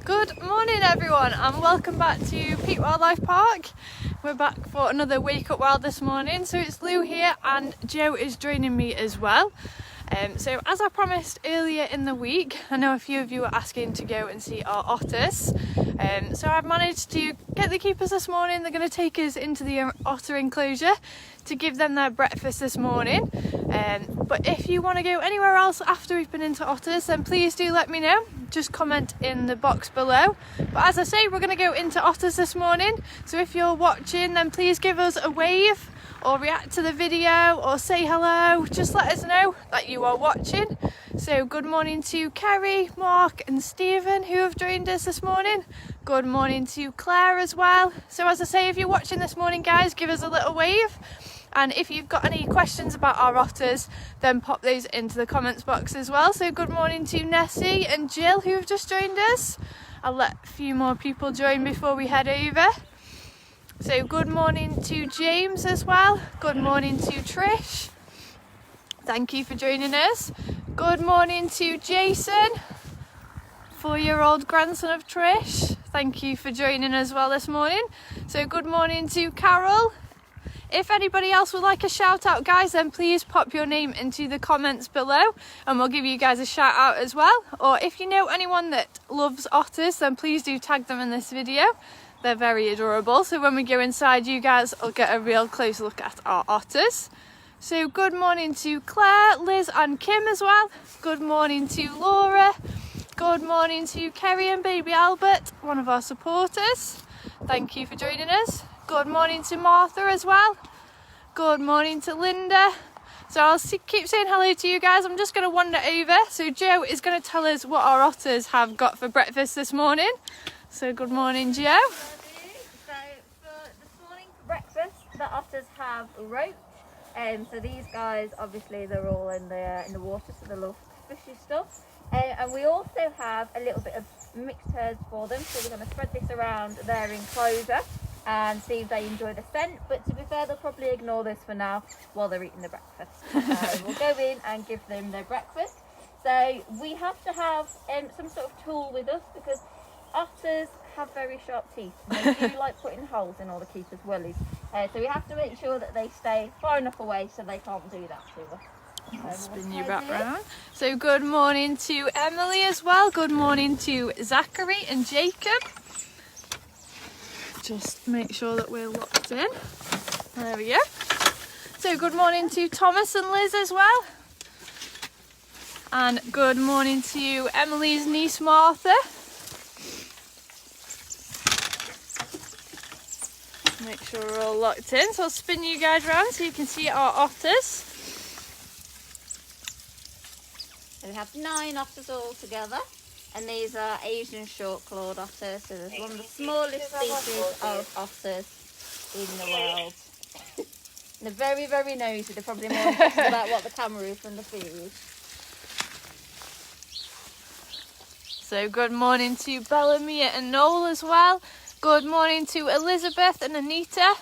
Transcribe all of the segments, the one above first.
Good morning everyone and welcome back to Peak Wildlife Park. We're back for another Wake Up Wild this morning. So it's Lou here and Joe is joining me as well. So as I promised earlier in the week, I know a few of you were asking to go and see our otters. So I've managed to get the keepers this morning. They're going to take us into the otter enclosure to give them their breakfast this morning. But if you want to go anywhere else after we've been into otters, then please do let me know. Just comment in the box below. But as I say, we're going to go into otters this morning. So if you're watching, then please give us a wave or react to the video or say hello. Just let us know that you are watching. So good morning to Kerry, Mark and Stephen who have joined us this morning. Good morning to Claire as well. So as I say, if you're watching this morning guys, give us a little wave. And if you've got any questions about our otters, then pop those into the comments box as well. So good morning to Nessie and Jill who have just joined us. I'll let a few more people join before we head over. So good morning to James as well. Good morning to Trish. Thank you for joining us. Good morning to Jason, 4-year-old grandson of Trish. Thank you for joining as well this morning. So good morning to Carol. If anybody else would like a shout out guys, then please pop your name into the comments below and we'll give you guys a shout out as well. Or if you know anyone that loves otters, then please do tag them in this video. They're very adorable, so when we go inside you guys will get a real close look at our otters. So good morning to Claire, Liz and Kim as well. Good morning to Laura. Good morning to Kerry and baby Albert, one of our supporters. Thank you for joining us. Good morning to Martha as well. Good morning to Linda. So I'll keep saying hello to you guys. I'm just going to wander over. So Joe is going to tell us what our otters have got for breakfast this morning. So good morning, Joe. So for this morning for breakfast, the otters have roach. So these guys, obviously, they're all in the water, so they love fishy stuff. And we also have a little bit of mixed herds for them. So we're going to spread this around their enclosure and see if they enjoy the scent. But to be fair, they'll probably ignore this for now while they're eating their breakfast. We'll go in and give them their breakfast. So we have to have some sort of tool with us because otters have very sharp teeth and they do like putting holes in all the keepers' wellies. So we have to make sure that they stay far enough away so they can't do that to us. Spin you back round. So good morning to Emily as well. Good morning to Zachary and Jacob. Just make sure that we're locked in. There we go. So good morning to Thomas and Liz as well. And good morning to Emily's niece Martha. Make sure we're all locked in. So I'll spin you guys around so you can see our otters. So we have 9 otters all together. And these are Asian short-clawed otters, so there's one of the smallest species of otters in the world. They're very, very nosy. They're probably more interested about what the camera is than the food. So good morning to Bella, Mia and Noel as well. Good morning to Elizabeth and Anita.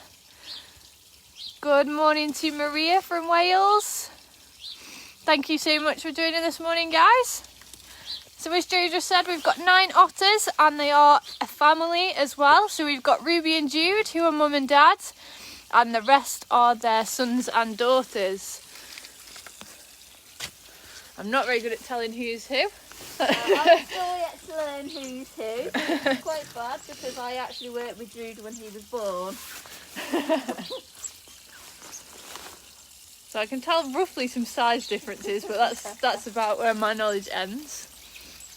Good morning to Maria from Wales. Thank you so much for joining this morning, guys. So as Joe just said, we've got 9 otters and they are a family as well. So we've got Ruby and Jude who are mum and dad and the rest are their sons and daughters. I'm not very good at telling who's who. I'm still yet to learn who's who. It's quite bad because I actually worked with Jude when he was born. So I can tell roughly some size differences, but that's about where my knowledge ends.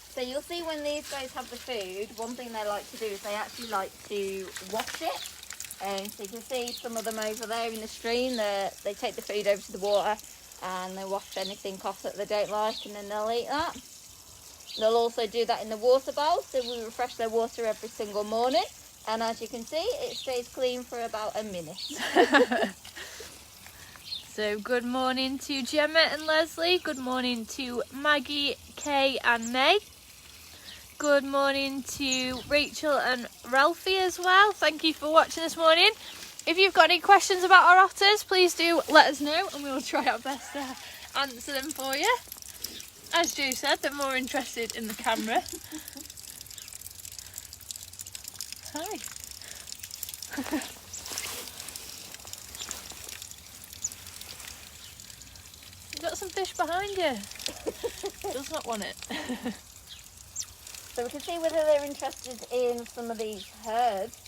So you'll see when these guys have the food, one thing they like to do is they actually like to wash it. So you can see some of them over there in the stream, they take the food over to the water and they wash anything off that they don't like and then they'll eat that. They'll also do that in the water bowl, so we refresh their water every single morning. And as you can see, it stays clean for about a minute. So good morning to Gemma and Leslie. Good morning to Maggie, Kay and May. Good morning to Rachel and Ralphie as well. Thank you for watching this morning. If you've got any questions about our otters, please do let us know and we will try our best to answer them for you. As Joe said, they're more interested in the camera. Hi. You've got some fish behind you. Does not want it. So we can see whether they're interested in some of these herbs.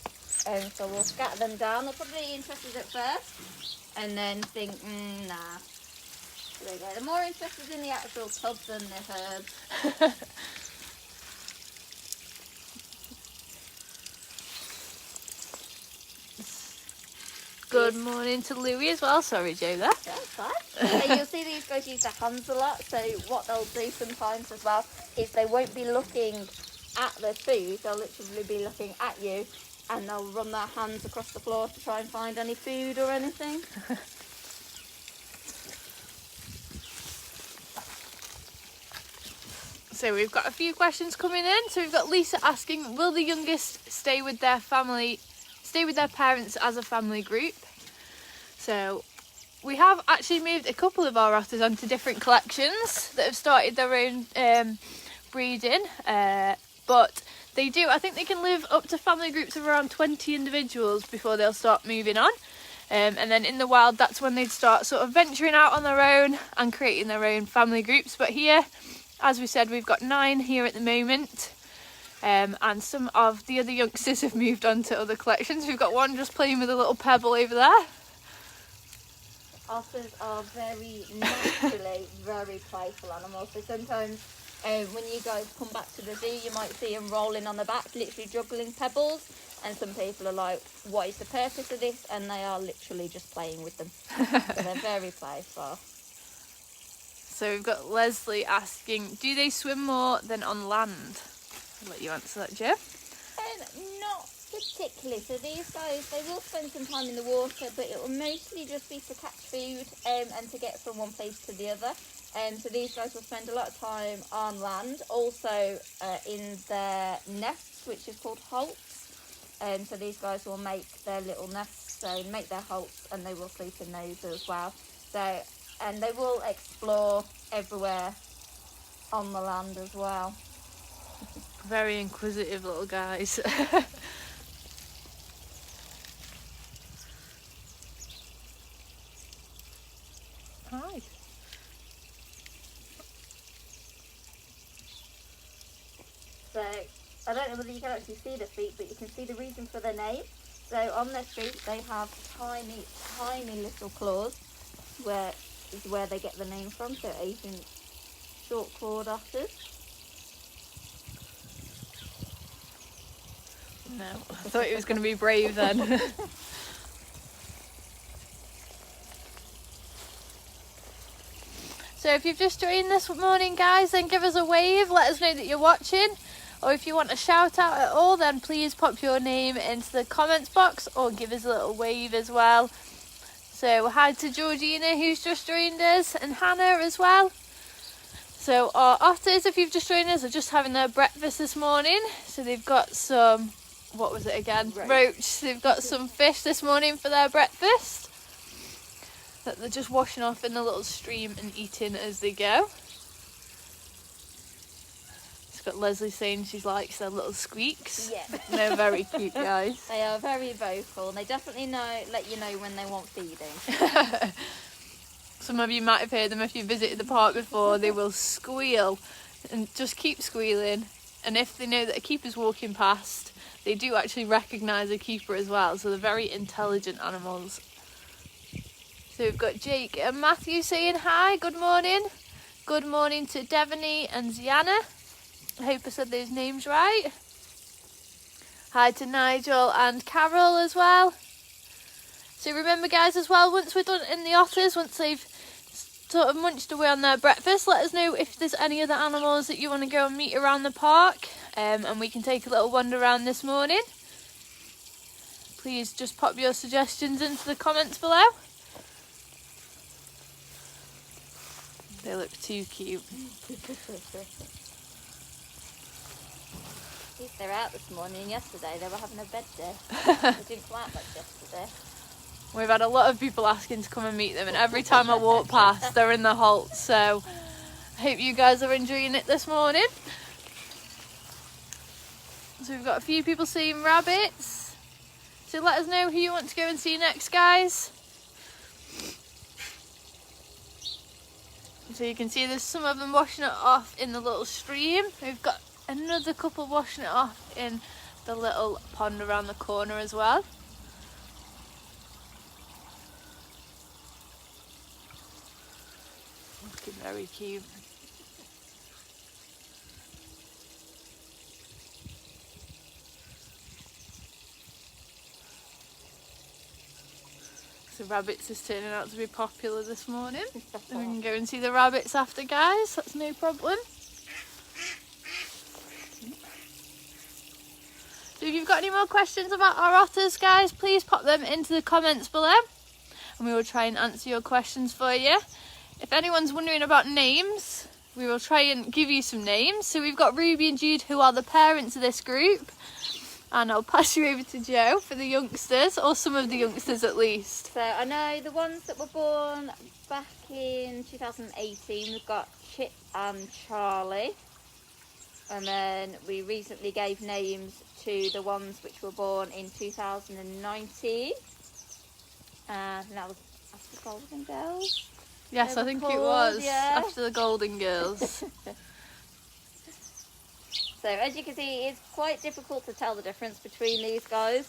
So we'll scatter them down. They're probably interested at first and then think, nah. So there you go. They're more interested in the actual tubs than the herbs. Good morning to Louie as well. Sorry, Joe, there. That's fine. So you'll see these guys use their hands a lot. So what they'll do sometimes as well is they won't be looking at the food. They'll literally be looking at you, and they'll run their hands across the floor to try and find any food or anything. So we've got a few questions coming in. So we've got Lisa asking, will the youngest stay with their parents as a family group? So we have actually moved a couple of our otters onto different collections that have started their own breeding, but I think they can live up to family groups of around 20 individuals before they'll start moving on. And then in the wild, that's when they'd start sort of venturing out on their own and creating their own family groups. But here, as we said, we've got 9 here at the moment. And some of the other youngsters have moved on to other collections. We've got one just playing with a little pebble over there. Otters are very naturally very playful animals. So sometimes when you guys come back to the zoo, you might see them rolling on the back, literally juggling pebbles. And some people are like, what is the purpose of this? And they are literally just playing with them. So they're very playful. So we've got Leslie asking, do they swim more than on land? I'll let you answer that, Jo. Not particularly. So these guys, they will spend some time in the water, but it will mostly just be to catch food and to get from one place to the other. So these guys will spend a lot of time on land, also in their nests, which is called holts. So these guys will make their little nests, so make their holts, and they will sleep in those as well. So, and they will explore everywhere on the land as well. Very inquisitive little guys. Hi. So I don't know whether you can actually see the feet, but you can see the reason for their name. So on their feet they have tiny, tiny little claws, where they get the name from. So Asian short-clawed otters. No, I thought it was going to be brave then. So if you've just joined this morning, guys, then give us a wave, let us know that you're watching. Or if you want a shout out at all, then please pop your name into the comments box or give us a little wave as well. So hi to Georgina, who's just joined us, and Hannah as well. So our otters, if you've just joined us, are just having their breakfast this morning. So they've got some, what was it again? Roach. They've got some fish this morning for their breakfast that they're just washing off in a little stream and eating as they go. It's got Leslie saying she likes their little squeaks. Yeah. They're very cute, guys. They are very vocal, and they definitely let you know when they want feeding. Some of you might have heard them if you visited the park before. They will squeal and just keep squealing. And if they know that a keeper's walking past, they do actually recognise a keeper as well. So they're very intelligent animals. So we've got Jake and Matthew saying hi, good morning. Good morning to Devaney and Ziana. I hope I said those names right. Hi to Nigel and Carol as well. So remember, guys, as well, once we're done in the otters, once they've sort of munched away on their breakfast, let us know if there's any other animals that you want to go and meet around the park, and we can take a little wander around this morning. Please just pop your suggestions into the comments below. They look too cute. At least they're out this morning. Yesterday they were having a bed day. They didn't come out much yesterday. We've had a lot of people asking to come and meet them, and every time I walk past they're in the halt, so I hope you guys are enjoying it this morning. So we've got a few people seeing rabbits. So let us know who you want to go and see next, guys. So you can see there's some of them washing it off in the little stream. We've got another couple washing it off in the little pond around the corner as well. Looking very cute. So rabbits is turning out to be popular this morning. And we can go and see the rabbits after, guys. That's no problem. So if you've got any more questions about our otters, guys, please pop them into the comments below and we will try and answer your questions for you. If anyone's wondering about names, we will try and give you some names. So we've got Ruby and Jude, who are the parents of this group. And I'll pass you over to Joe for the youngsters, or some of the youngsters at least. So I know the ones that were born back in 2018, we've got Chip and Charlie. And then we recently gave names to the ones which were born in 2019. And that was after Golden Girls. Yes, I think it was, yeah. After the Golden Girls. So as you can see, it's quite difficult to tell the difference between these guys,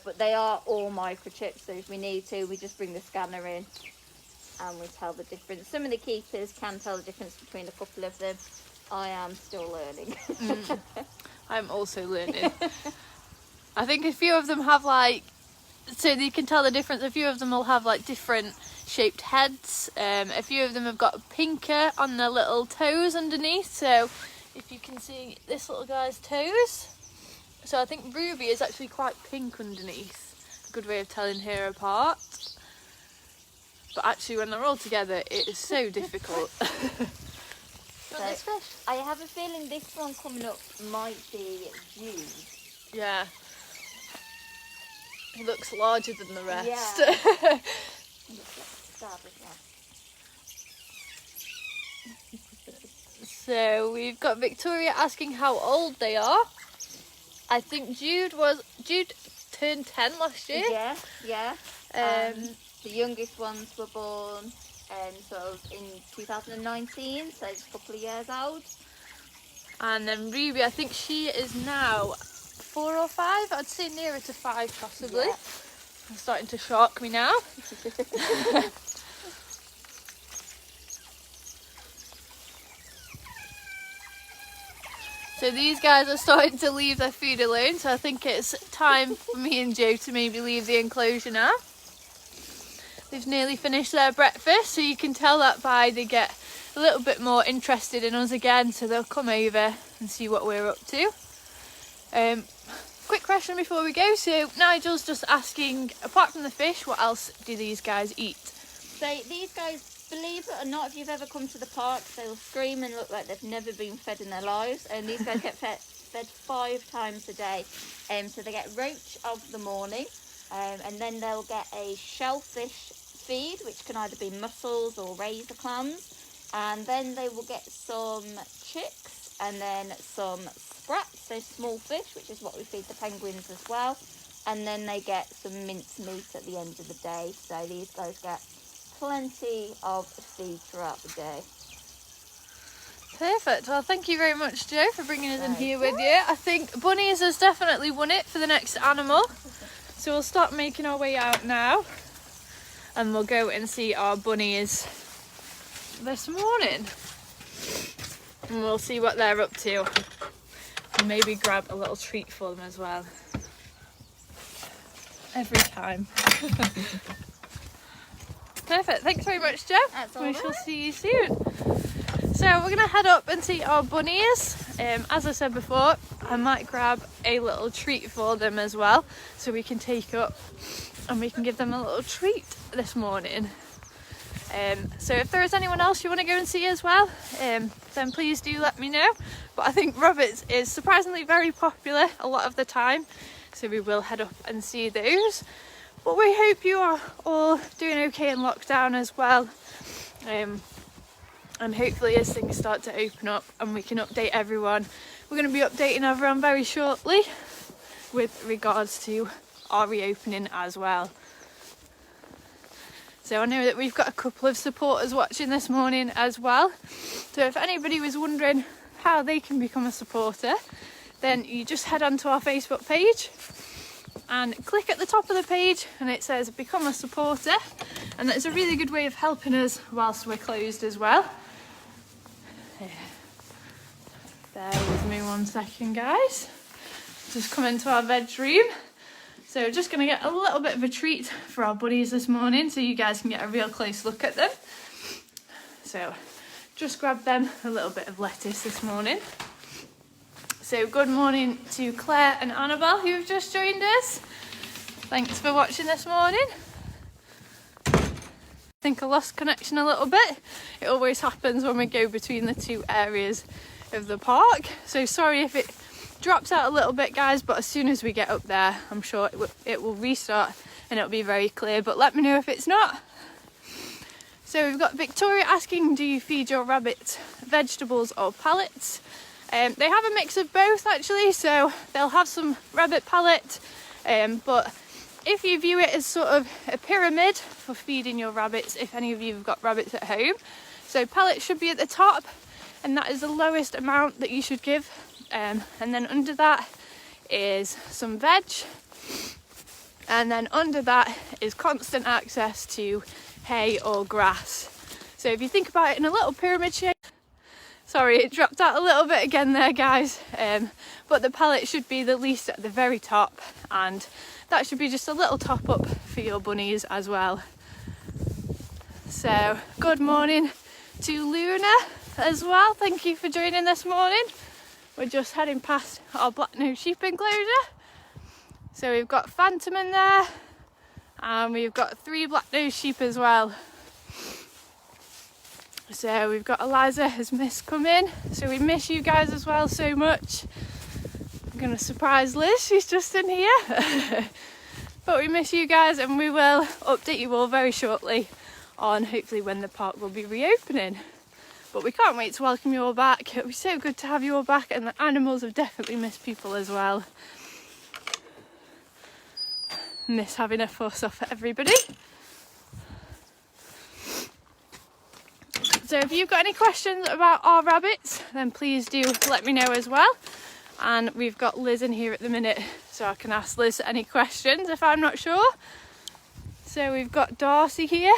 but they are all microchipped, so if we need to, we just bring the scanner in and we tell the difference. Some of the keepers can tell the difference between a couple of them. I am still learning. I'm also learning. I think a few of them have like, so you can tell the difference, a few of them will have like different shaped heads. A few of them have got pinker on their little toes underneath, so if you can see this little guy's toes. So I think Ruby is actually quite pink underneath. A good way of telling her apart. But actually when they're all together, it is so difficult. So, I have a feeling this one coming up might be Jude. Yeah. He looks larger than the rest. Yeah. So we've got Victoria asking how old they are. I think Jude turned 10 last year. Yeah, yeah. The youngest ones were born sort of in 2019, so it's a couple of years old. And then Ruby, I think she is now 4 or 5. I'd say nearer to 5 possibly. Yeah. It's starting to shock me now. So these guys are starting to leave their food alone, so I think it's time for me and Joe to maybe leave the enclosure now. They've nearly finished their breakfast, so you can tell that by they get a little bit more interested in us again, so they'll come over and see what we're up to. Quick question before we go, so Nigel's just asking, apart from the fish, what else do these guys eat? So these guys, believe it or not, if you've ever come to the park, they'll scream and look like they've never been fed in their lives. And these guys get fed 5 times a day. So they get roach of the morning, and then they'll get a shellfish feed, which can either be mussels or razor clams. And then they will get some chicks and then some sprats, so small fish, which is what we feed the penguins as well. And then they get some mince meat at the end of the day. So these guys get plenty of feed throughout the day. Perfect. Well, thank you very much, Joe, for bringing us in here with you. I think Bunnies has definitely won it for the next animal. So we'll start making our way out now. And we'll go and see our bunnies this morning. And we'll see what they're up to. And maybe grab a little treat for them as well. Every time. Perfect. Thanks very much, Joe. That's all we right. shall see you soon. So we're going to head up and see our bunnies. As I said before, I might grab a little treat for them as well, so we can take up and we can give them a little treat this morning. So if there is anyone else you want to go and see as well, then please do let me know. But I think rabbits is surprisingly very popular a lot of the time, so we will head up and see those. But we hope you are all doing okay in lockdown as well. And hopefully as things start to open up and we can update everyone we're going to be updating everyone very shortly with regards to our reopening as well. So I know that we've got a couple of supporters watching this morning as well. So if anybody was wondering how they can become a supporter, then you just head onto our Facebook page and click at the top of the page and it says become a supporter, and that's a really good way of helping us whilst we're closed as well. Bear with me 1 second, guys. Just come into our veg room. So just going to get a little bit of a treat for our buddies this morning so you guys can get a real close look at them. So just grabbed them a little bit of lettuce this morning. So good morning to Claire and Annabelle who've just joined us. Thanks for watching this morning. I think I lost connection a little bit. It always happens when we go between the two areas of the park. So sorry if it drops out a little bit, guys, but as soon as we get up there I'm sure it will restart and it'll be very clear, but let me know if it's not. So we've got Victoria asking, do you feed your rabbits vegetables or pallets? They have a mix of both actually, so they'll have some rabbit pallet, but if you view it as sort of a pyramid for feeding your rabbits, if any of you have got rabbits at home, so pallets should be at the top and that is the lowest amount that you should give. And then under that is some veg, and then under that is constant access to hay or grass. So if you think about it in a little pyramid shape, sorry it dropped out a little bit again there, guys, but the pallet should be the least at the very top, and that should be just a little top up for your bunnies as well. So good morning to Luna as well, thank you for joining this morning. We're just heading past our black-nosed sheep enclosure. So we've got Phantom in there and we've got 3 black-nosed sheep as well. So we've got Eliza has missed coming, so we miss you guys as well so much. I'm going to surprise Liz, she's just in here. But we miss you guys and we will update you all very shortly on hopefully when the park will be reopening. But we can't wait to welcome you all back. It'll be so good to have you all back, and the animals have definitely missed people as well. Miss having a fuss off at everybody. So if you've got any questions about our rabbits, then please do let me know as well. And we've got Liz in here at the minute, so I can ask Liz any questions if I'm not sure. So we've got Darcy here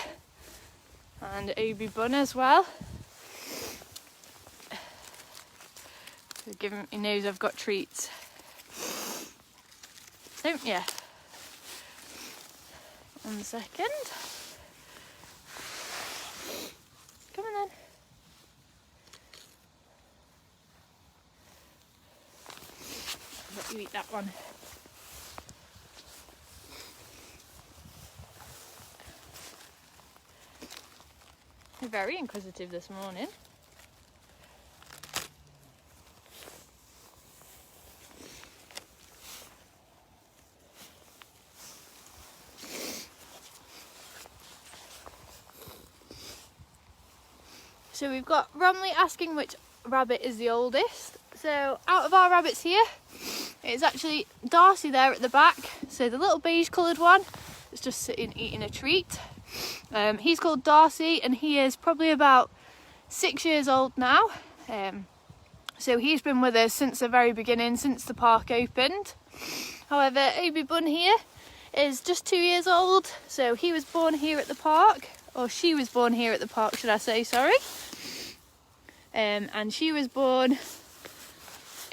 and Obi Bun as well. He knows I've got treats, don't you? 1 second. Come on then. I'll let you eat that one. You're very inquisitive this morning. So we've got Romley asking which rabbit is the oldest. So out of our rabbits here, it's actually Darcy there at the back. So the little beige coloured one is just sitting eating a treat. He's called Darcy and he is probably about 6 years old now. So he's been with us since the very beginning, since the park opened. However, Obi Bun here is just 2 years old. So he was born here at the park, or she was born here at the park, should I say, sorry. And she was born,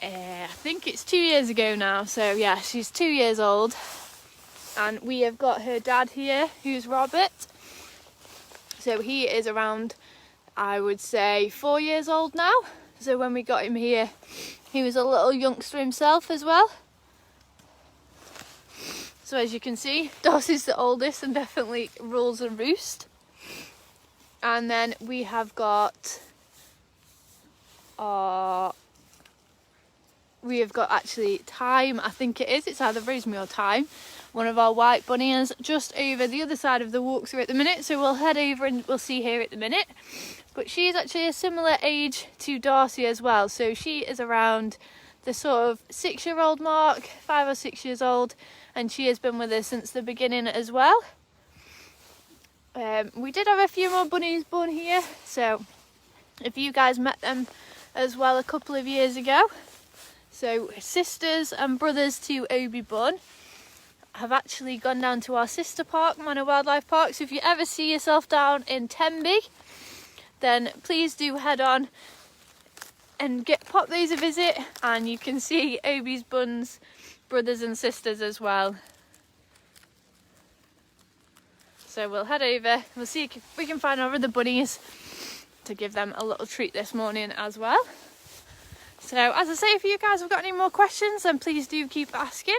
I think it's 2 years ago now. So yeah, she's 2 years old. And we have got her dad here, who's Robert. So he is around, I would say, 4 years old now. So when we got him here, he was a little youngster himself as well. So as you can see, Darcy's the oldest and definitely rules the roost. And then we have got actually Time, I think it is. It's either Rosemary or Time. One of our white bunnies just over the other side of the walkthrough at the minute. So we'll head over and we'll see her at the minute. But she's actually a similar age to Darcy as well. So she is around the sort of 6-year-old mark, 5 or 6 years old, and she has been with us since the beginning as well. We did have a few more bunnies born here, so if you guys met them as well a couple of years ago. So sisters and brothers to Obi Bun have actually gone down to our sister park, Manor Wildlife Park. So if you ever see yourself down in Tenby, then please do head on and pop those a visit, and you can see Obi's Bun's brothers and sisters as well. So we'll head over, we'll see if we can find our other bunnies to give them a little treat this morning as well. So as I say, if you guys have got any more questions, then please do keep asking.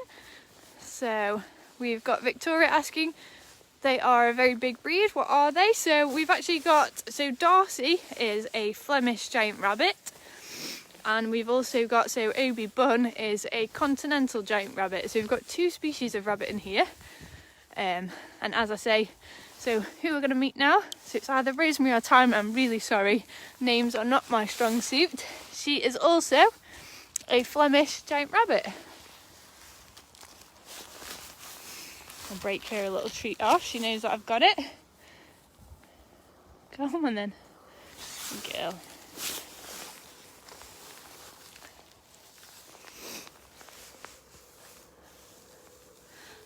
So we've got Victoria asking, they are a very big breed, what are they? So we've actually got, so Darcy is a Flemish giant rabbit, and we've also got, so Obi Bun is a continental giant rabbit. So we've got 2 species of rabbit in here. And as I say, so who we're going to meet now, so it's either Rosemary or Time. I'm really sorry, names are not my strong suit. She is also a Flemish giant rabbit. I'll break her a little treat off, she knows that I've got it. Come on then, good girl.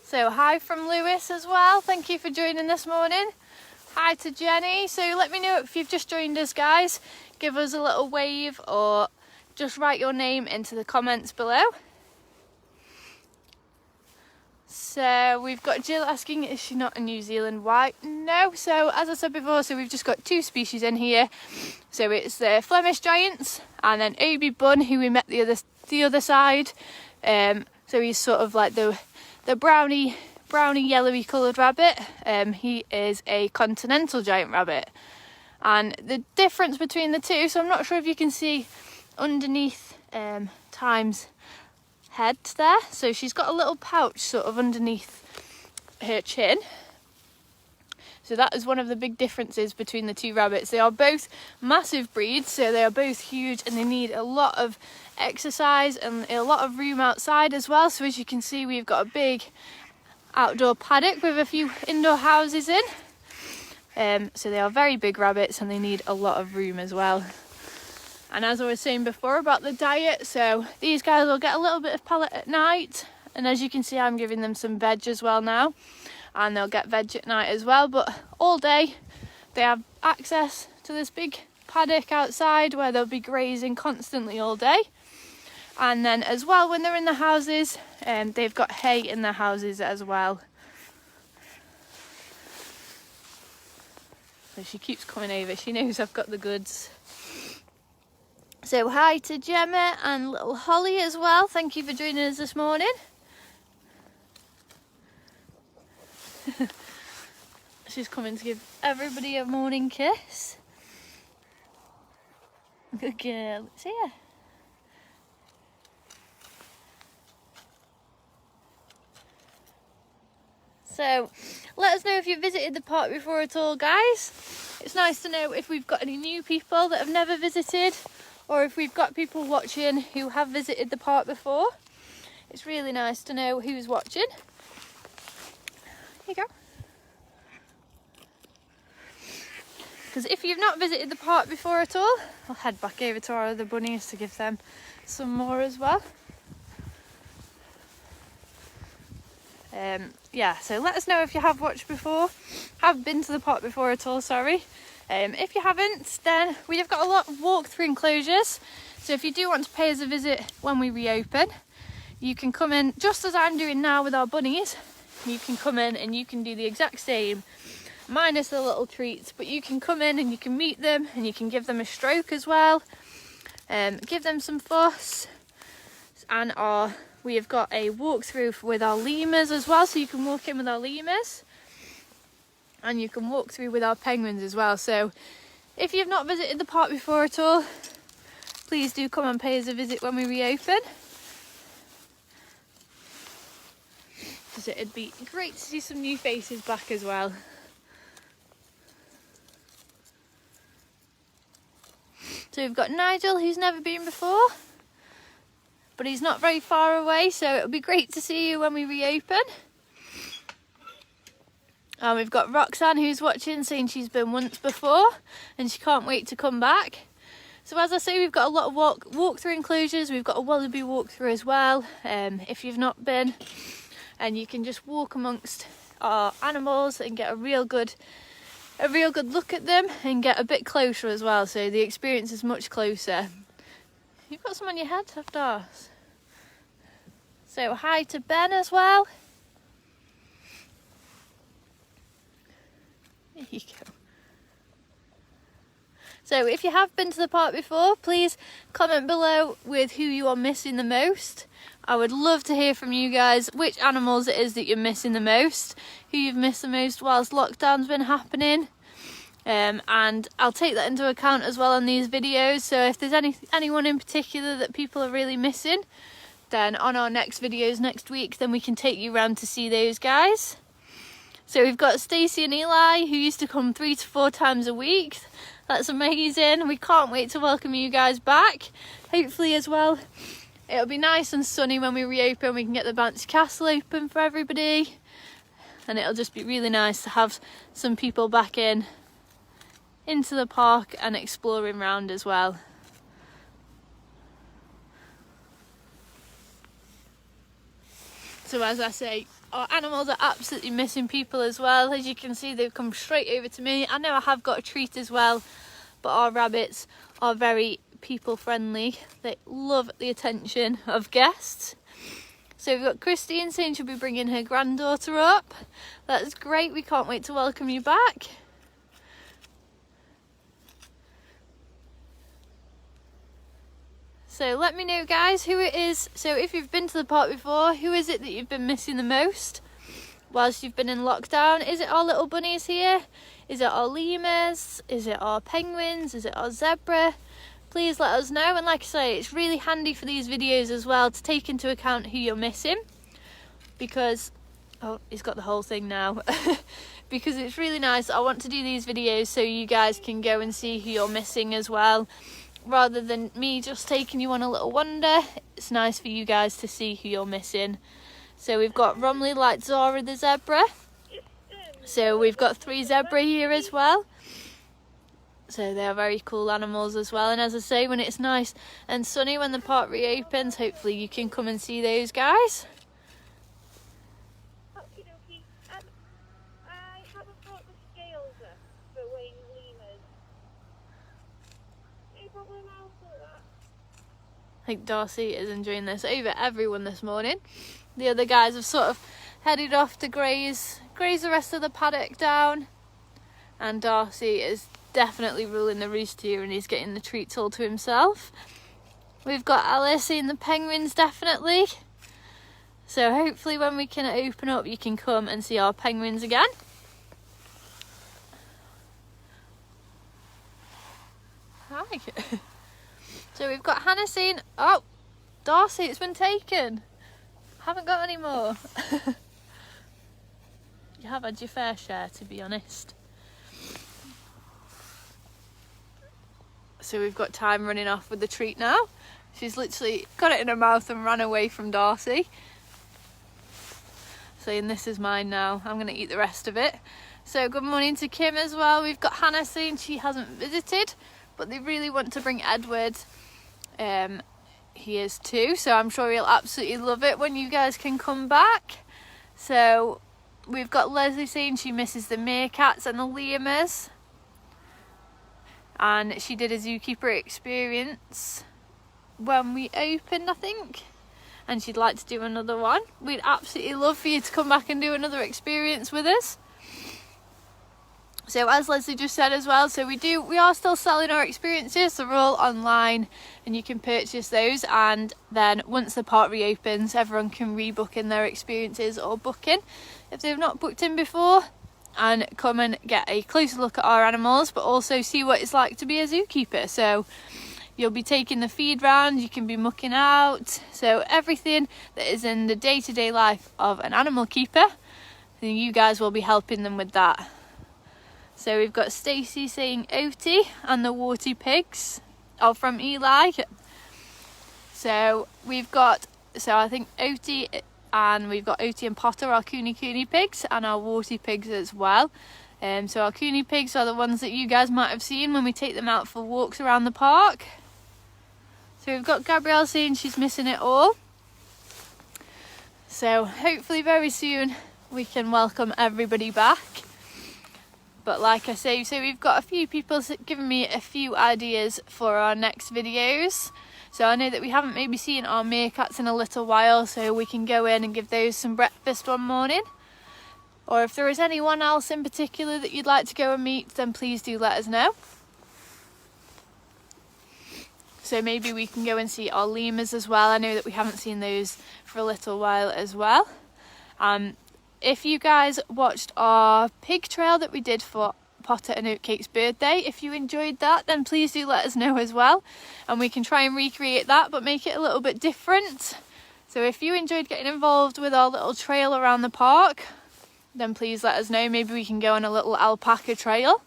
So hi from Lewis as well, thank you for joining this morning. Hi to Jenny. So let me know if you've just joined us, guys. Give us a little wave or just write your name into the comments below. So we've got Jill asking, is she not a New Zealand white? No. So as I said before, so we've just got 2 species in here. So it's the Flemish giants and then Obi Bun, who we met the other side. So he's sort of like the browny yellowy coloured rabbit. He is a continental giant rabbit, and the difference between the two, so I'm not sure if you can see underneath Time's head there, so she's got a little pouch sort of underneath her chin. So that is one of the big differences between the 2 rabbits. They are both massive breeds, so they are both huge, and they need a lot of exercise and a lot of room outside as well. So as you can see, we've got a big outdoor paddock with a few indoor houses in. So they are very big rabbits, and they need a lot of room as well. And as I was saying before about the diet, so these guys will get a little bit of pellet at night, and as you can see, I'm giving them some veg as well now, and they'll get veg at night as well. But all day they have access to this big paddock outside where they'll be grazing constantly all day. And then as well, when they're in the houses, they've got hay in their houses as well. So she keeps coming over, she knows I've got the goods. So hi to Gemma and little Holly as well, thank you for joining us this morning. She's coming to give everybody a morning kiss. Good girl, see ya. So let us know if you visited the park before at all, guys. It's nice to know if we've got any new people that have never visited, or if we've got people watching who have visited the park before. It's really nice to know who's watching. Here you go. Because if you've not visited the park before at all, I'll head back over to our other bunnies to give them some more as well. Yeah, so let us know if you have watched before, have been to the park before at all, sorry. If you haven't, then we have got a lot of walk-through enclosures. So if you do want to pay us a visit when we reopen, you can come in just as I'm doing now with our bunnies. You can come in and you can do the exact same, minus the little treats, but you can come in and you can meet them and you can give them a stroke as well, give them some fuss. And we have got a walkthrough with our lemurs as well, so you can walk in with our lemurs, and you can walk through with our penguins as well. So if you've not visited the park before at all, please do come and pay us a visit when we reopen, because it'd be great to see some new faces back as well. So we've got Nigel, who's never been before. but he's not very far away, so it'll be great to see you when we reopen. And we've got Roxanne who's watching, saying she's been once before and she can't wait to come back. So as I say, we've got a lot of walk-through enclosures. We've got a wallaby walk-through as well, if you've not been. And you can just walk amongst our animals and get a real good look at them and get a bit closer as well. So the experience is much closer. You've got some on your head, have Dars. So hi to Ben as well. There you go. So if you have been to the park before, please comment below with who you are missing the most. I would love to hear from you guys which animals it is that you're missing the most, who you've missed the most whilst lockdown's been happening. And I'll take that into account as well on these videos. So if there's anyone in particular that people are really missing, then on our next videos next week, then we can take you around to see those guys. So we've got Stacey and Eli, who used to come 3 to 4 times a week. That's amazing. We can't wait to welcome you guys back. Hopefully as well, it'll be nice and sunny when we reopen. We can get the Bouncy Castle open for everybody. And it'll just be really nice to have some people back into the park and exploring around as well. So as I say, our animals are absolutely missing people as well. As you can see, they've come straight over to me. I know I have got a treat as well, but our rabbits are very people friendly. They love the attention of guests. So we've got Christine saying she'll be bringing her granddaughter up. That's great. We can't wait to welcome you back. So let me know, guys, who it is. So if you've been to the park before, who is it that you've been missing the most whilst you've been in lockdown? Is it our little bunnies here? Is it our lemurs? Is it our penguins? Is it our zebra? Please let us know. And like I say, it's really handy for these videos as well to take into account who you're missing, because oh, he's got the whole thing now. Because it's really nice. I want to do these videos so you guys can go and see who you're missing as well. Rather than me just taking you on a little wander, it's nice for you guys to see who you're missing. So we've got Romley like Zara the zebra. So we've got 3 zebra here as well. So they're very cool animals as well. And as I say, when it's nice and sunny, when the park reopens, hopefully you can come and see those guys. I haven't brought the scales up for weighing lemurs. No problem, I'll sort that. I think Darcy is enjoying this over everyone this morning. The other guys have sort of headed off to graze the rest of the paddock down. And Darcy is definitely ruling the roost here, and he's getting the treats all to himself. We've got Alice seeing the penguins definitely. So hopefully when we can open up, you can come and see our penguins again. Hi. So we've got Hannah saying, oh, Darcy, it's been taken. Haven't got any more. You have had your fair share, to be honest. So we've got Time running off with the treat now. She's literally got it in her mouth and ran away from Darcy, saying this is mine now, I'm going to eat the rest of it. So good morning to Kim as well. We've got Hannah saying she hasn't visited, but they really want to bring Edward. He is too, so I'm sure he'll absolutely love it when you guys can come back. So we've got Leslie saying she misses the meerkats and the lemurs, and she did a zookeeper experience when we opened, I think, and she'd like to do another one. We'd absolutely love for you to come back and do another experience with us. So as Leslie just said as well, so we are still selling our experiences. They're all online and you can purchase those, and then once the park reopens, everyone can rebook in their experiences or book in if they've not booked in before, and come and get a closer look at our animals, but also see what it's like to be a zookeeper. So you'll be taking the feed round, you can be mucking out, so everything that is in the day-to-day life of an animal keeper, then you guys will be helping them with that. So we've got Stacey saying Oti and the warty pigs, from Eli. So we've got, I think Oti, and we've got Oti and Potter, our Cooney pigs, and our Warty pigs as well. So our Cooney pigs are the ones that you guys might have seen when we take them out for walks around the park. So we've got Gabrielle saying she's missing it all. So hopefully very soon we can welcome everybody back. But like I say, so we've got a few people giving me a few ideas for our next videos. So I know that we haven't maybe seen our meerkats in a little while, so we can go in and give those some breakfast one morning. Or if there is anyone else in particular that you'd like to go and meet, then please do let us know. So maybe we can go and see our lemurs as well. I know that we haven't seen those for a little while as well. If you guys watched our pig trail that we did for Potter and Oatcake's birthday, if you enjoyed that, then please do let us know as well. And we can try and recreate that, but make it a little bit different. So if you enjoyed getting involved with our little trail around the park, then please let us know. Maybe we can go on a little alpaca trail,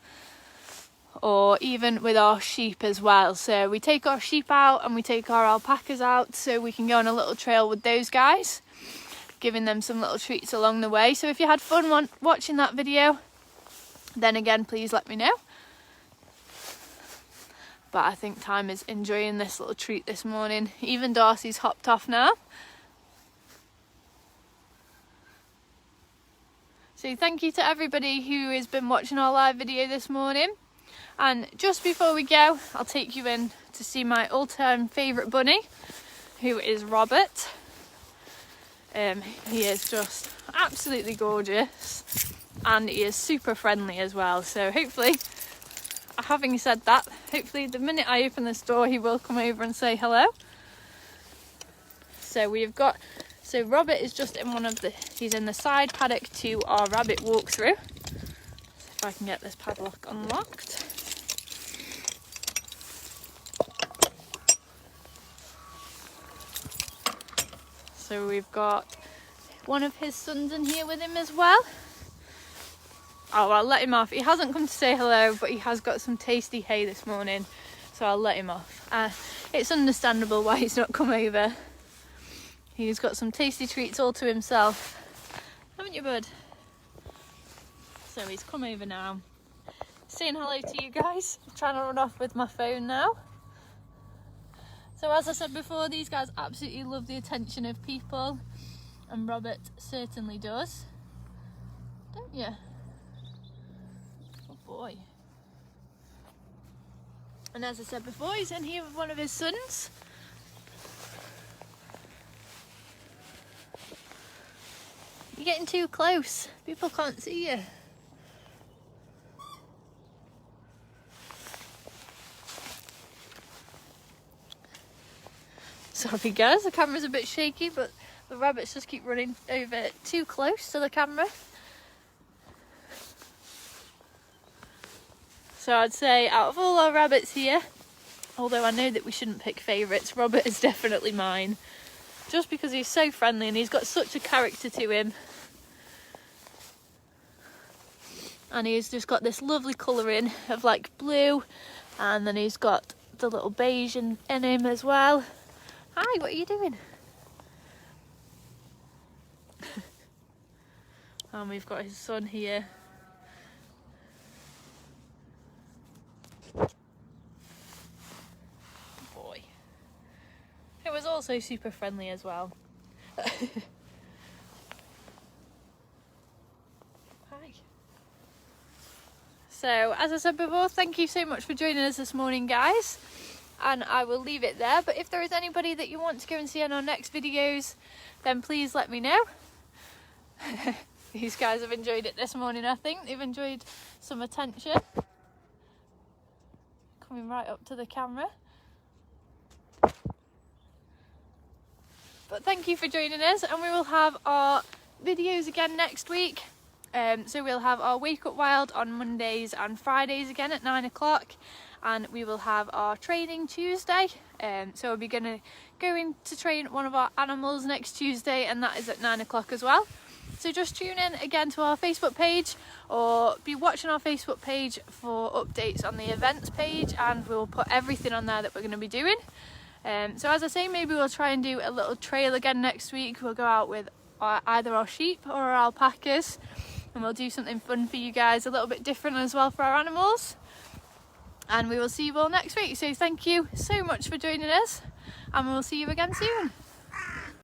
or even with our sheep as well. So we take our sheep out and we take our alpacas out, so we can go on a little trail with those guys, giving them some little treats along the way. So if you had fun watching that video, then again, please let me know. But I think Time is enjoying this little treat this morning. Even Darcy's hopped off now. So thank you to everybody who has been watching our live video this morning. And just before we go, I'll take you in to see my all-time favourite bunny, who is Robert. He is just absolutely gorgeous, and he is super friendly as well. So hopefully, having said that, hopefully the minute I open this door, he will come over and say hello. So Robert is just in he's in the side paddock to our rabbit walkthrough. If I can get this padlock unlocked. So we've got one of his sons in here with him as well. Oh, I'll let him off. He hasn't come to say hello, but he has got some tasty hay this morning, so I'll let him off. It's understandable why he's not come over. He's got some tasty treats all to himself. Haven't you, bud? So he's come over now. Saying hello to you guys. I'm trying to run off with my phone now. So as I said before, these guys absolutely love the attention of people, and Robert certainly does. Don't you? Oh boy. And as I said before, he's in here with one of his sons. You're getting too close. People can't see you. Sorry guys, the camera's a bit shaky, but the rabbits just keep running over too close to the camera. So I'd say out of all our rabbits here, although I know that we shouldn't pick favourites, Robert is definitely mine. Just because he's so friendly and he's got such a character to him. And he's just got this lovely colouring of like blue, and then he's got the little beige in him as well. Hi, what are you doing? And we've got his son here. Boy. It was also super friendly as well. Hi. So, as I said before, thank you so much for joining us this morning, guys. And I will leave it there. But if there is anybody that you want to go and see in our next videos, then please let me know. These guys have enjoyed it this morning, I think. They've enjoyed some attention. Coming right up to the camera. But thank you for joining us, and we will have our videos again next week. So we'll have our Wake Up Wild on Mondays and Fridays again at 9 o'clock. And we will have our training Tuesday. So we'll be going to go in to train one of our animals next Tuesday, and that is at 9 o'clock as well. So just tune in again to our Facebook page, or be watching our Facebook page for updates on the events page, and we'll put everything on there that we're going to be doing. So as I say, maybe we'll try and do a little trail again next week. We'll go out with either our sheep or our alpacas, and we'll do something fun for you guys, a little bit different as well for our animals. And we will see you all next week. So thank you so much for joining us, and we'll see you again soon.